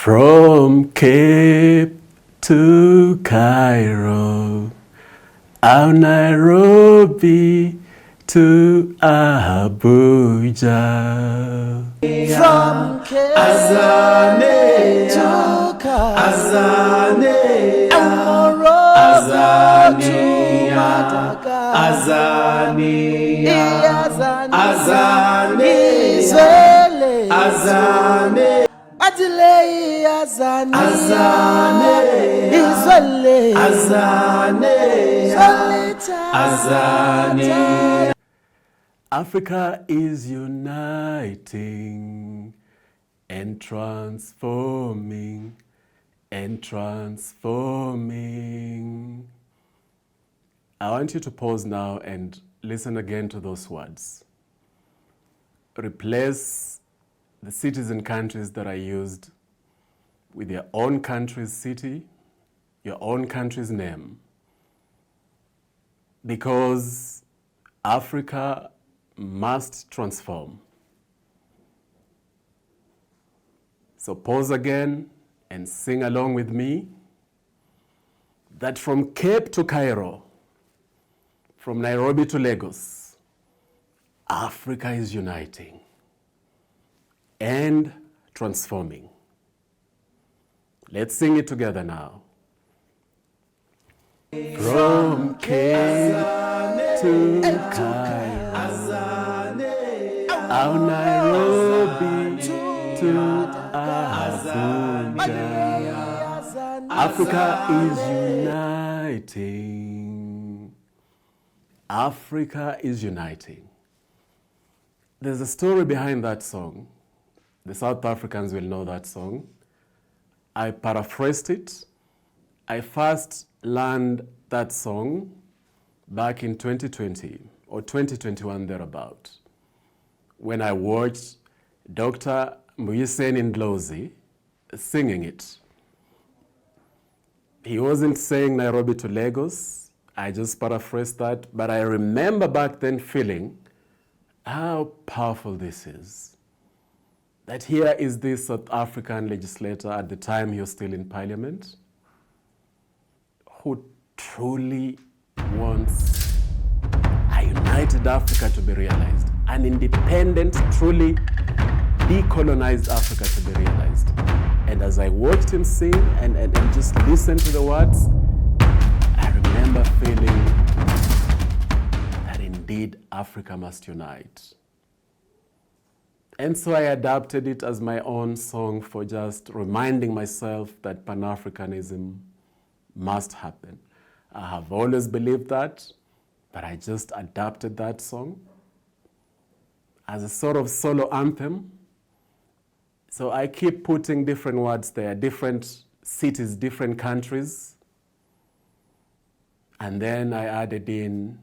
From Cape to Cairo, out Nairobi to Abuja. From Cape to Cairo, Africa is uniting and transforming and transforming. I want you to pause now and listen again to those words. Replace the cities and countries that are used with your own country's city, your own country's name. Because Africa must transform. So pause again and sing along with me that from Cape to Cairo, from Nairobi to Lagos, Africa is uniting and transforming. Let's sing it together now. From Cape to Cairo, out Nairobi to Abuja, Africa is uniting. Africa is uniting. There's a story behind that song. The South Africans will know that song. I paraphrased it. I first learned that song back in 2020 or 2021 thereabout, when I watched Dr. Mbuyiseni Ndlozi singing it. He wasn't saying Nairobi to Lagos. I just paraphrased that, but I remember back then feeling how powerful this is. That here is this South African legislator, at the time he was still in parliament, who truly wants a united Africa to be realized, an independent, truly decolonized Africa to be realized. And as I watched him sing and just listened to the words, I remember feeling that indeed Africa must unite. And so I adapted it as my own song for just reminding myself that Pan-Africanism must happen. I have always believed that, but I just adapted that song as a sort of solo anthem. So I keep putting different words there, different cities, different countries. And then I added in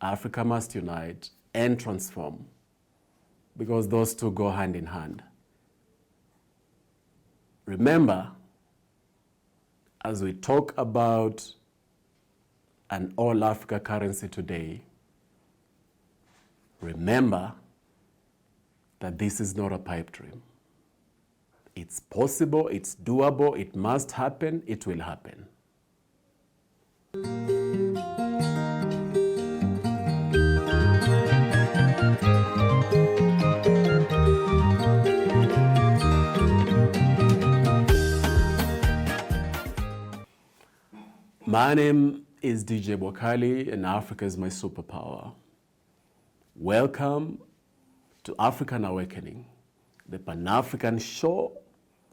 Africa must unite and transform, because those two go hand in hand. Remember, as we talk about an all-Africa currency today, remember that this is not a pipe dream. It's possible, it's doable, it must happen, it will happen. My name is DJ Bwakali, and Africa is my superpower. Welcome to African Awakening, the Pan-African show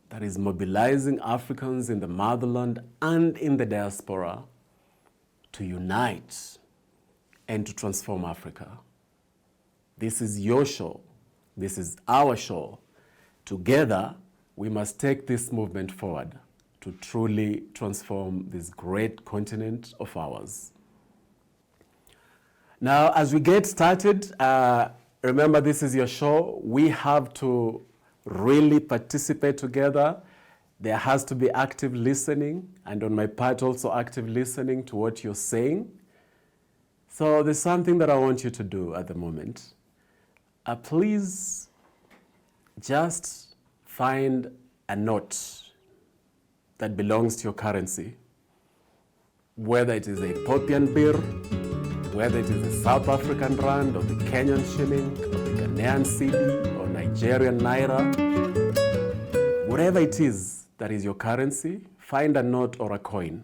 that is mobilizing Africans in the motherland and in the diaspora to unite and to transform Africa. This is your show. This is our show. Together, we must take this movement forward to truly transform this great continent of ours. Now, as we get started, remember this is your show. We have to really participate together. There has to be active listening, and on my part also active listening to what you're saying. So there's something that I want you to do at the moment. Please just find a note that belongs to your currency, whether it is a Ethiopian birr, whether it is the South African rand or the Kenyan shilling or the Ghanaian cedi or Nigerian naira, whatever it is that is your currency, find a note or a coin.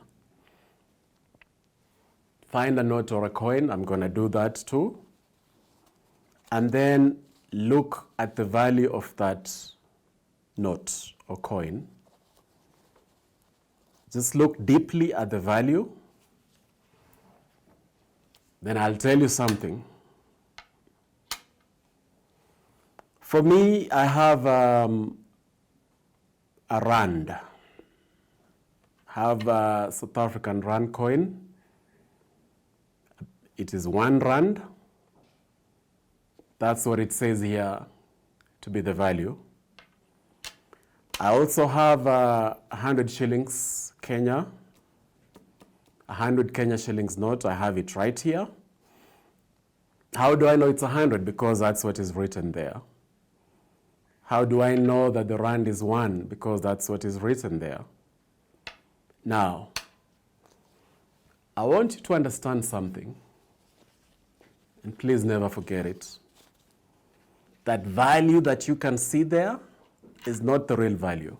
Find a note or a coin. I'm going to do that too. And then look at the value of that note or coin. Just look deeply at the value. Then I'll tell you something. For me, I have a rand. I have a South African rand coin. It is 1 rand. That's what it says here to be the value. I also have 100 shillings Kenya, 100 Kenya shillings note. I have it right here. How do I know it's 100? Because that's what is written there. How do I know that the rand is 1? Because that's what is written there. Now, I want you to understand something, and please never forget it. That value that you can see there is not the real value.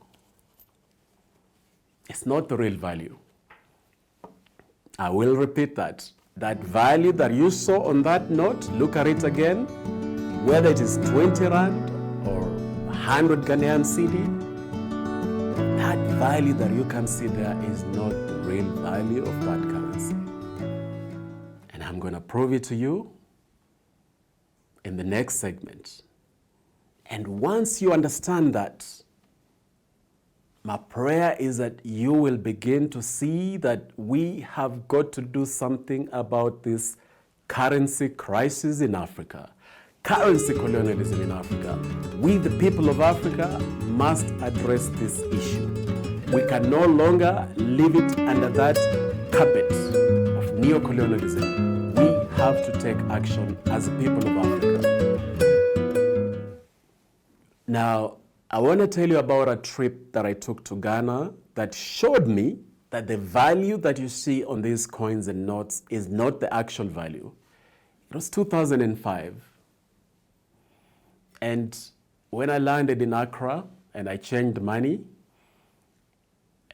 It's not the real value. I will repeat that. That value that you saw on that note, look at it again, whether it is 20 rand or 100 Ghanaian cedi, that value that you can see there is not the real value of that currency. And I'm going to prove it to you in the next segment. And once you understand that, my prayer is that you will begin to see that we have got to do something about this currency crisis in Africa, currency colonialism in Africa. We, the people of Africa, must address this issue. We can no longer leave it under that carpet of neo-colonialism. We have to take action as the people of Africa. Now, I want to tell you about a trip that I took to Ghana that showed me that the value that you see on these coins and notes is not the actual value. It was 2005. And when I landed in Accra and I changed money,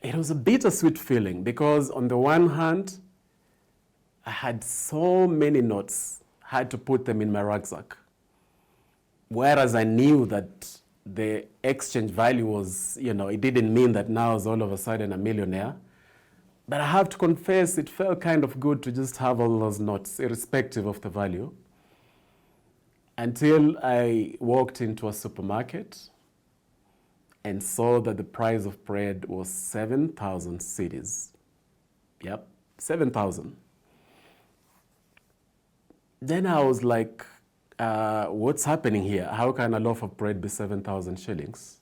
it was a bittersweet feeling because on the one hand, I had so many notes, I had to put them in my rucksack. Whereas I knew that the exchange value was, it didn't mean that now I was all of a sudden a millionaire. But I have to confess, it felt kind of good to just have all those notes, irrespective of the value. Until I walked into a supermarket and saw that the price of bread was 7,000 cedis. Yep, 7,000. Then I was like, what's happening here? How can a loaf of bread be 7,000 shillings?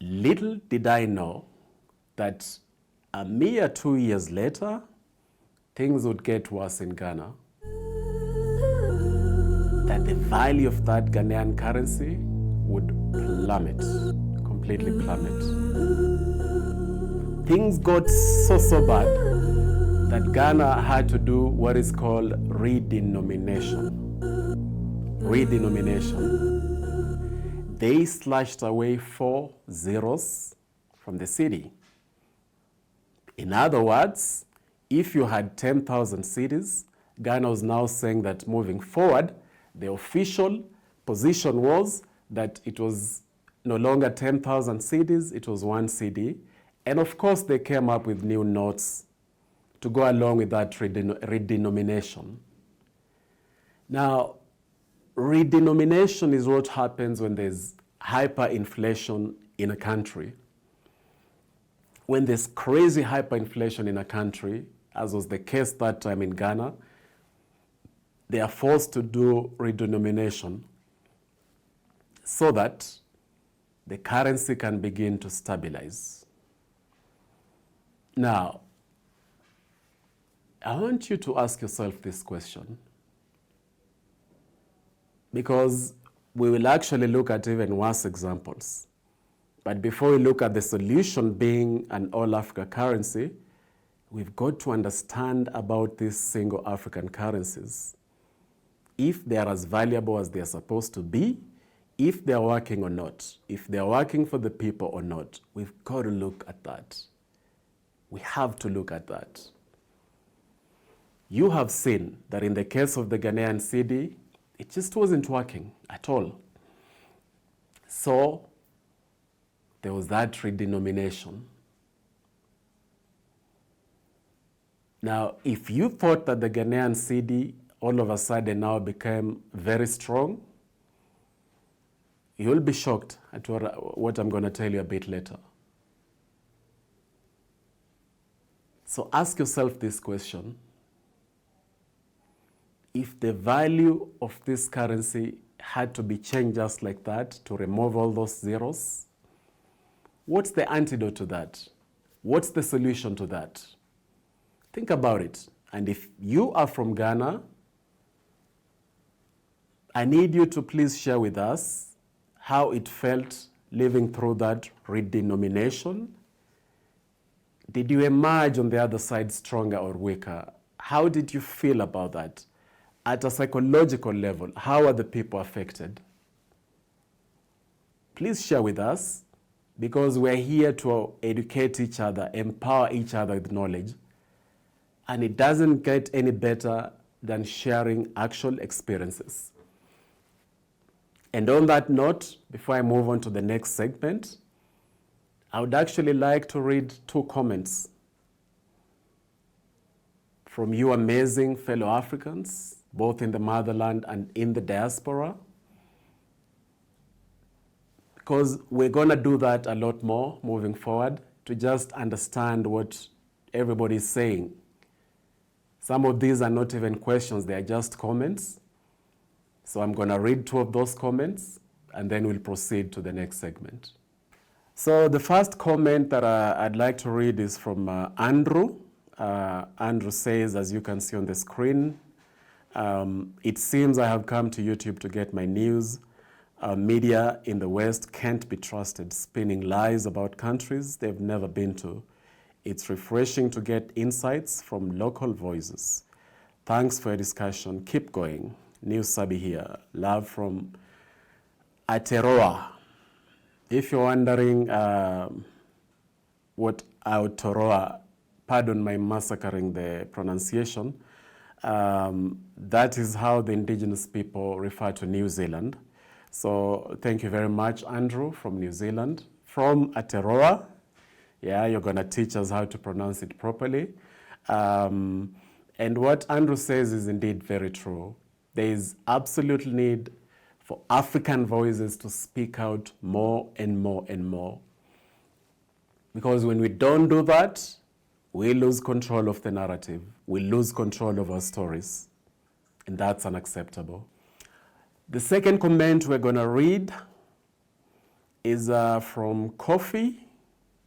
Little did I know that a mere 2 years later, things would get worse in Ghana. That the value of that Ghanaian currency would plummet, completely plummet. Things got so bad that Ghana had to do what is called redenomination. Redenomination. They slashed away 4 zeros from the cedi. In other words, if you had 10,000 cedis, Ghana was now saying that moving forward, the official position was that it was no longer 10,000 cedis, it was 1 cedi. And of course, they came up with new notes to go along with that redenomination. Now, redenomination is what happens when there's hyperinflation in a country. When there's crazy hyperinflation in a country, as was the case that time in Ghana, they are forced to do redenomination so that the currency can begin to stabilize. Now, I want you to ask yourself this question, because we will actually look at even worse examples. But before we look at the solution being an all-Africa currency, we've got to understand about these single African currencies. If they are as valuable as they are supposed to be, if they are working or not, if they are working for the people or not, we've got to look at that. We have to look at that. You have seen that in the case of the Ghanaian cedi, it just wasn't working at all. So there was that redenomination. Now, if you thought that the Ghanaian cedi all of a sudden now became very strong, you'll be shocked at what I'm going to tell you a bit later. So ask yourself this question. If the value of this currency had to be changed just like that to remove all those zeros, what's the antidote to that? What's the solution to that? Think about it. And if you are from Ghana, I need you to please share with us how it felt living through that redenomination. Did you emerge on the other side stronger or weaker? How did you feel about that? At a psychological level, how are the people affected? Please share with us, because we're here to educate each other, empower each other with knowledge. And it doesn't get any better than sharing actual experiences. And on that note, before I move on to the next segment, I would actually like to read 2 comments from you amazing fellow Africans, both in the motherland and in the diaspora, because we're going to do that a lot more moving forward to just understand what everybody's saying. Some of these are not even questions, they are just comments. So I'm going to read 2 of those comments, and then we'll proceed to the next segment. So the first comment that I'd like to read is from Andrew. Andrew says, as you can see on the screen, it seems I have come to YouTube to get my news. Media in the West can't be trusted, spinning lies about countries they've never been to. It's refreshing to get insights from local voices. Thanks for your discussion. Keep going. New Sabi here. Love from Aotearoa. If you're wondering what Aotearoa, pardon my massacring the pronunciation, that is how the indigenous people refer to New Zealand. So thank you very much, Andrew from New Zealand. From Aotearoa, yeah, you're going to teach us how to pronounce it properly. And what Andrew says is indeed very true. There is absolute need for African voices to speak out more and more and more. Because when we don't do that, we lose control of the narrative. We lose control of our stories. And that's unacceptable. The second comment we're going to read is from Kofi.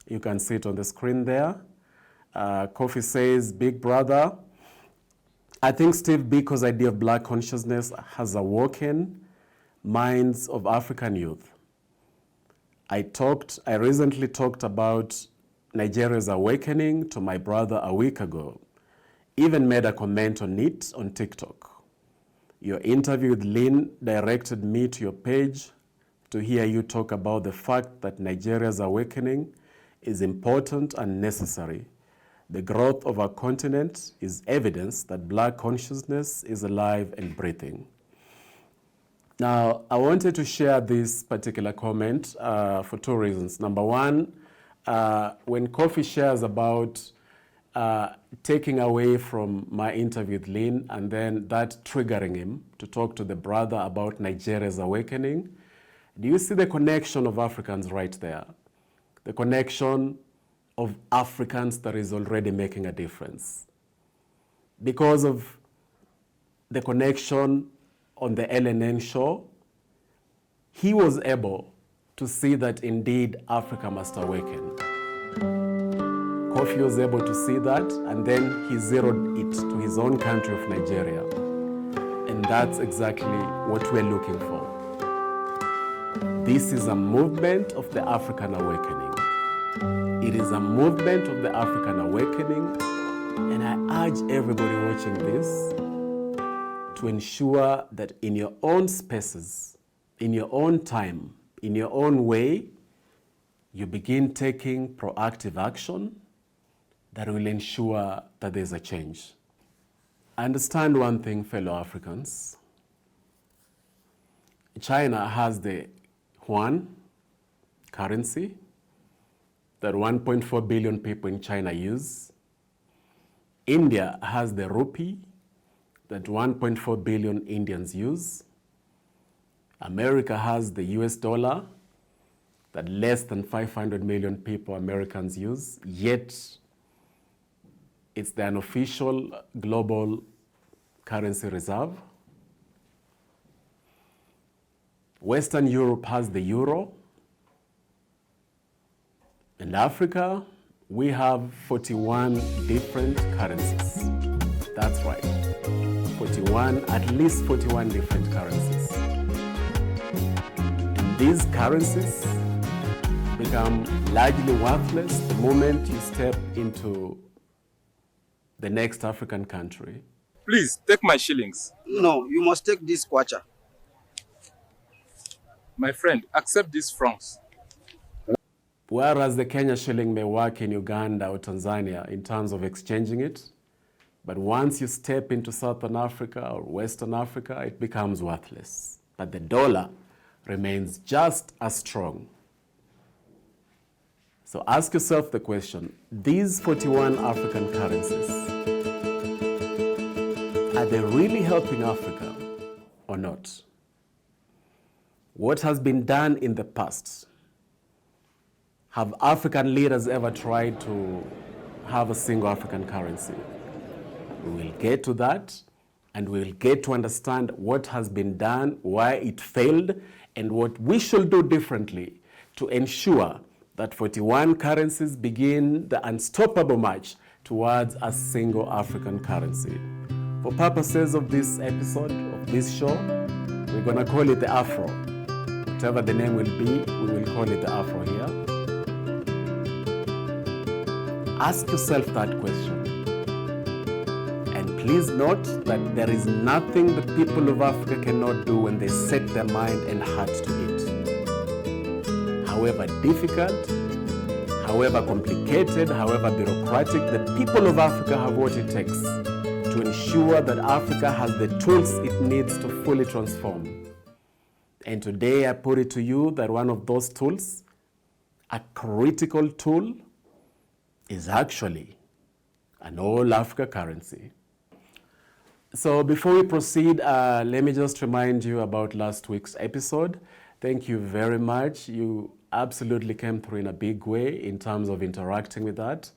You can see it on the screen there. Kofi says, Big Brother, I think Steve Biko's idea of Black consciousness has awoken minds of African youth. I recently talked about Nigeria's awakening to my brother a week ago. Even made a comment on it on TikTok. Your interview with Lynn directed me to your page to hear you talk about the fact that Nigeria's awakening is important and necessary. The growth of our continent is evidence that Black consciousness is alive and breathing. Now, I wanted to share this particular comment for 2 reasons. Number one, when Kofi shares about taking away from my interview with Lynn and then that triggering him to talk to the brother about Nigeria's awakening, do you see the connection of Africans right there? The connection of Africans that is already making a difference. Because of the connection on the LNN show, he was able to see that indeed Africa must awaken. Kofi was able to see that, and then he zeroed it to his own country of Nigeria. And that's exactly what we're looking for. This is a movement of the African awakening. It is a movement of the African awakening, and I urge everybody watching this to ensure that in your own spaces, in your own time, in your own way, you begin taking proactive action that will ensure that there's a change. Understand one thing, fellow Africans. China has the yuan currency that 1.4 billion people in China use. India has the rupee that 1.4 billion Indians use. America has the US dollar that less than 500 million people, Americans, use, yet it's the unofficial global currency reserve. Western Europe has the euro. In Africa, we have 41 different currencies. That's right, at least 41 different currencies. And these currencies become largely worthless the moment you step into the next African country. Please, take my shillings. No, you must take this kwacha. My friend, accept these francs. Whereas the Kenya shilling may work in Uganda or Tanzania in terms of exchanging it, but once you step into Southern Africa or Western Africa, it becomes worthless. But the dollar remains just as strong. So ask yourself the question, these 41 African currencies, are they really helping Africa or not? What has been done in the past? Have African leaders ever tried to have a single African currency? We will get to that, and we'll get to understand what has been done, why it failed, and what we should do differently to ensure that 41 currencies begin the unstoppable march towards a single African currency. For purposes of this episode, of this show, we're going to call it the Afro. Whatever the name will be, we will call it the Afro here. Ask yourself that question. And please note that there is nothing the people of Africa cannot do when they set their mind and heart to it. However difficult, however complicated, however bureaucratic, the people of Africa have what it takes to ensure that Africa has the tools it needs to fully transform. And today I put it to you that one of those tools, a critical tool, is actually an all-Africa currency. So before we proceed, let me just remind you about last week's episode. Thank you very much. You absolutely came through in a big way in terms of interacting with that.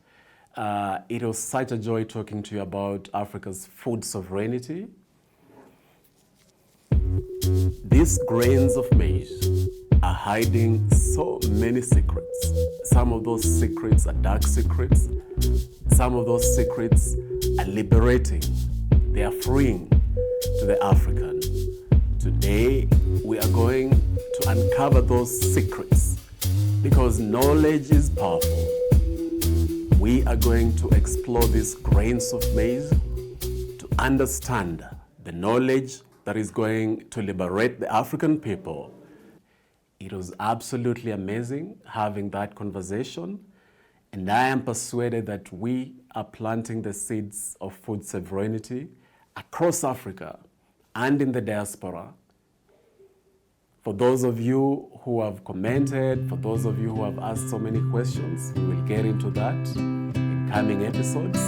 It was such a joy talking to you about Africa's food sovereignty. These grains of maize are hiding so many secrets. Some of those secrets are dark secrets. Some of those secrets are liberating. They are freeing to the African. Today, we are going to uncover those secrets because knowledge is powerful. We are going to explore these grains of maize to understand the knowledge that is going to liberate the African people. It was absolutely amazing having that conversation, and I am persuaded that we are planting the seeds of food sovereignty across Africa and in the diaspora. For those of you who have commented, for those of you who have asked so many questions, we will get into that in coming episodes.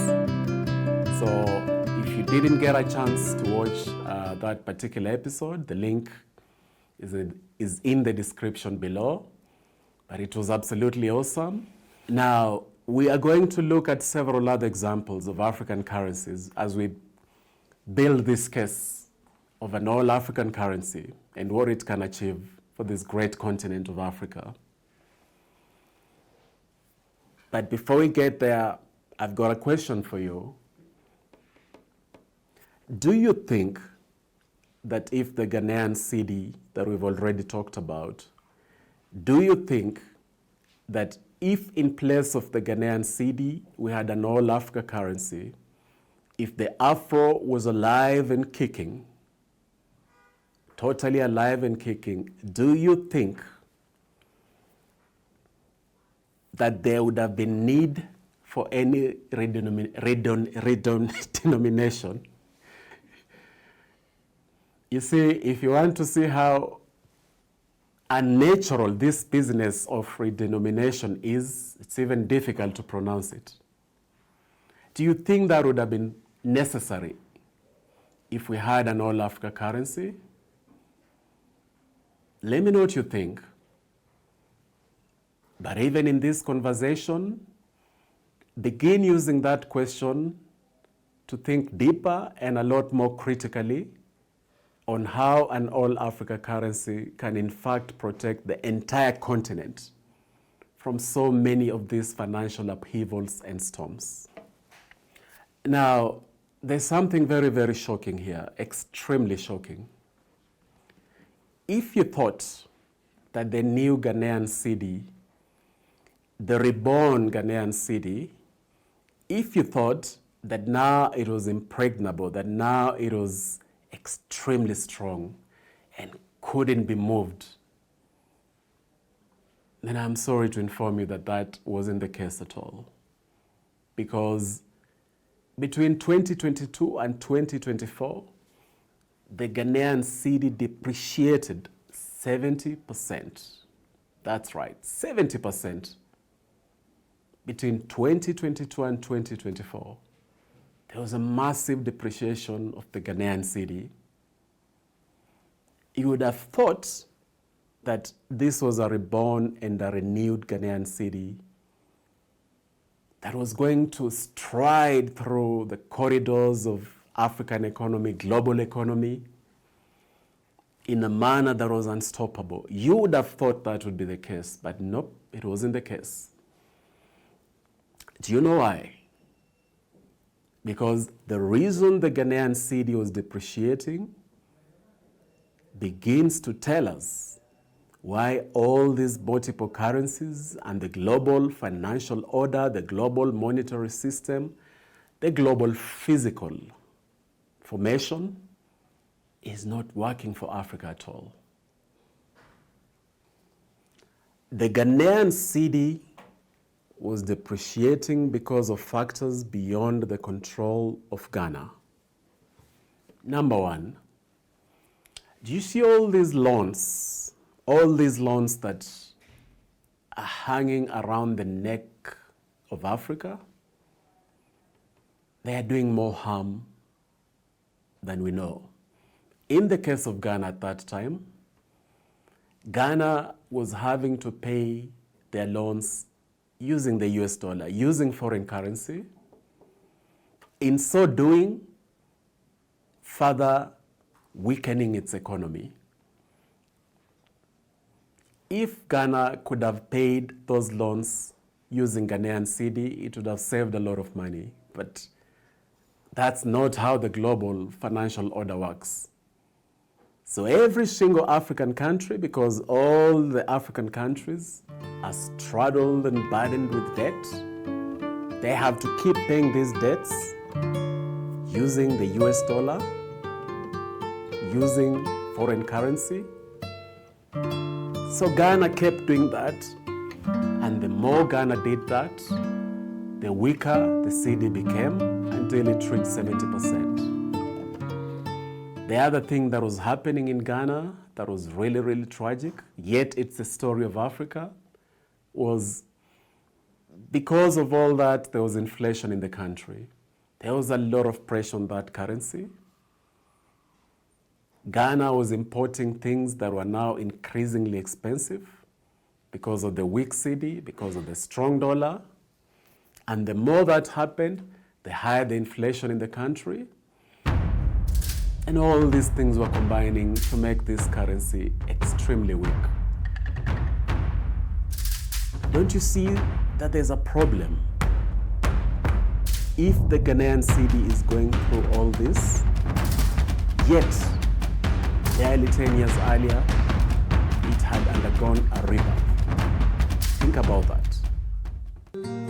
So if you didn't get a chance to watch that particular episode, the link is in the description below, but it was absolutely awesome. Now, we are going to look at several other examples of African currencies as we build this case of an all-African currency and what it can achieve for this great continent of Africa. But before we get there, I've got a question for you. Do you think that if the Ghanaian cedi that we've already talked about do you think that if in place of the Ghanaian cedi, we had an all-Africa currency, if the Afro was alive and kicking, totally alive and kicking, do you think that there would have been need for any redenomination? You see, if you want to see how unnatural this business of redenomination is, it's even difficult to pronounce it. Do you think that would have been necessary if we had an all-Africa currency? Let me know what you think. But even in this conversation, begin using that question to think deeper and a lot more critically on how an all-Africa currency can in fact protect the entire continent from so many of these financial upheavals and storms. Now, there's something very, very shocking here, extremely shocking. If you thought that the new Ghanaian cedi, the reborn Ghanaian cedi, if you thought that now it was impregnable, that now it was extremely strong and couldn't be moved, then I'm sorry to inform you that that wasn't the case at all. Because between 2022 and 2024, the Ghanaian cedi depreciated 70%. That's right, 70%. Between 2022 and 2024, there was a massive depreciation of the Ghanaian cedi. You would have thought that this was a reborn and a renewed Ghanaian cedi that was going to stride through the corridors of African economy, global economy, in a manner that was unstoppable. You would have thought that would be the case, but nope, it wasn't the case. Do you know why? Because the reason the Ghanaian cedi was depreciating begins to tell us why all these multiple currencies and the global financial order, the global monetary system, the global physical formation is not working for Africa at all. The Ghanaian cedi was depreciating because of factors beyond the control of Ghana. Number one, do you see all these loans that are hanging around the neck of Africa? They are doing more harm than we know. In the case of Ghana at that time, Ghana was having to pay their loans using the US dollar, using foreign currency. In so doing, further weakening its economy. If Ghana could have paid those loans using Ghanaian cedi, it would have saved a lot of money. But that's not how the global financial order works. So every single African country, because all the African countries are straddled and burdened with debt, they have to keep paying these debts using the US dollar, using foreign currency. So Ghana kept doing that, and the more Ghana did that, the weaker the cedi became until it reached 70%. The other thing that was happening in Ghana that was really, really tragic, yet it's the story of Africa, was because of all that, there was inflation in the country. There was a lot of pressure on that currency. Ghana was importing things that were now increasingly expensive because of the weak cedi, because of the strong dollar. And the more that happened, the higher the inflation in the country. And all these things were combining to make this currency extremely weak. Don't you see that there's a problem? If the Ghanaian cedi is going through all this, yet barely 10 years earlier, it had a undergone a rebirth. Think about that.